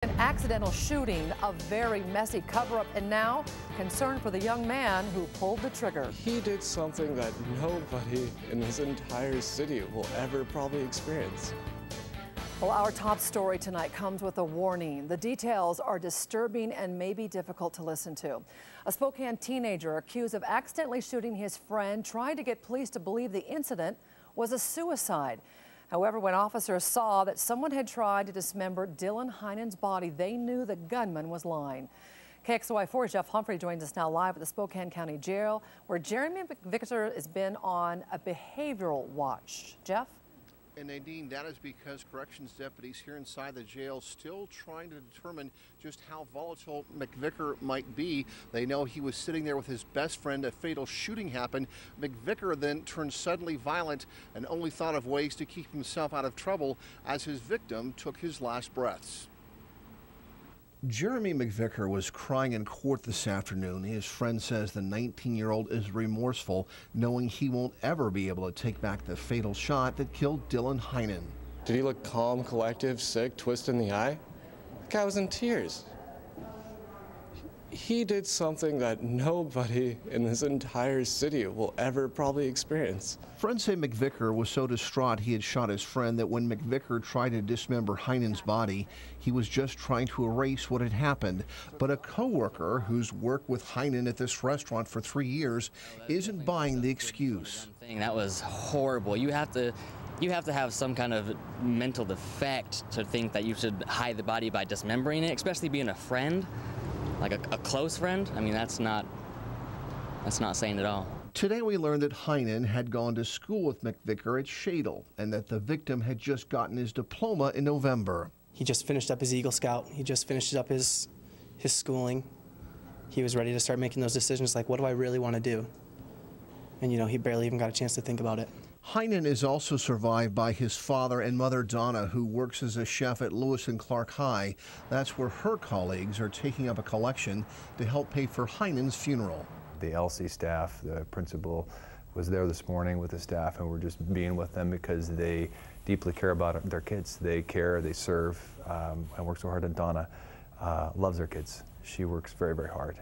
An accidental shooting, a very messy cover-up, and now concern for the young man who pulled the trigger. He did something that nobody in this entire city will ever probably experience. Well, our top story tonight comes with a warning. The details are disturbing and may be difficult to listen to. A Spokane teenager accused of accidentally shooting his friend tried to get police to believe the incident was a suicide. However, when officers saw that someone had tried to dismember Dylan Heinen's body, they knew the gunman was lying. KXLY4's Jeff Humphrey joins us now live at the Spokane County Jail, where Jeremy McVicker has been on a behavioral watch. Jeff? And Nadine, that is because corrections deputies here inside the jail still trying to determine just how volatile McVicker might be. They know he was sitting there with his best friend. A fatal shooting happened. McVicker then turned suddenly violent and only thought of ways to keep himself out of trouble as his victim took his last breaths. Jeremy McVicker was crying in court this afternoon. His friend says the 19-year-old is remorseful, knowing he won't ever be able to take back the fatal shot that killed Dylan Heinen. Did he look calm, collective, sick, twist in the eye? The guy was in tears. He did something that nobody in this entire city will ever probably experience. Friends say McVicker was so distraught he had shot his friend that when McVicker tried to dismember Heinen's body, he was just trying to erase what had happened. But a co-worker who's worked with Heinen at this restaurant for 3 years isn't buying the excuse. That was horrible. You have to have some kind of mental defect to think that you should hide the body by dismembering it, especially being a friend. Like a close friend? I mean, that's not sane at all. Today we learned that Heinen had gone to school with McVicker at Shadle and that the victim had just gotten his diploma in November. He just finished up his Eagle Scout. He just finished up his schooling. He was ready to start making those decisions like, what do I really want to do? And, you know, he barely even got a chance to think about it. Heinen is also survived by his father and mother, Donna, who works as a chef at Lewis and Clark High. That's where her colleagues are taking up a collection to help pay for Heinen's funeral. The LC staff, the principal, was there this morning with the staff, and we're just being with them because they deeply care about their kids. They care, they serve, and work so hard. And Donna loves her kids. She works very, very hard.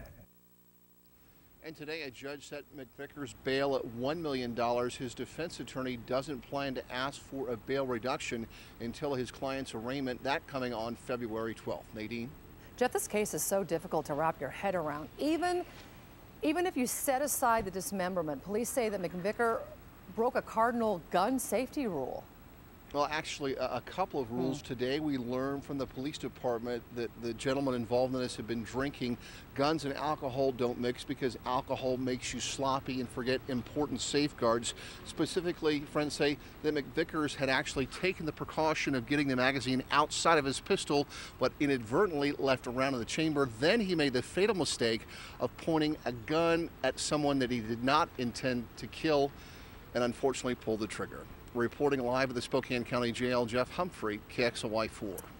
And today a judge set McVicker's bail at $1 million. His defense attorney doesn't plan to ask for a bail reduction until his client's arraignment, that coming on February 12th. Nadine? Jeff, this case is so difficult to wrap your head around. Even if you set aside the dismemberment, police say that McVicker broke a cardinal gun safety rule. Well, actually, a couple of rules. Today we learned from the police department that the gentleman involved in this had been drinking. Guns and alcohol don't mix because alcohol makes you sloppy and forget important safeguards. Specifically, friends say that McVickers had actually taken the precaution of getting the magazine outside of his pistol, but inadvertently left around in the chamber. Then he made the fatal mistake of pointing a gun at someone that he did not intend to kill and unfortunately pulled the trigger. Reporting live at the Spokane County Jail, Jeff Humphrey, KXLY4.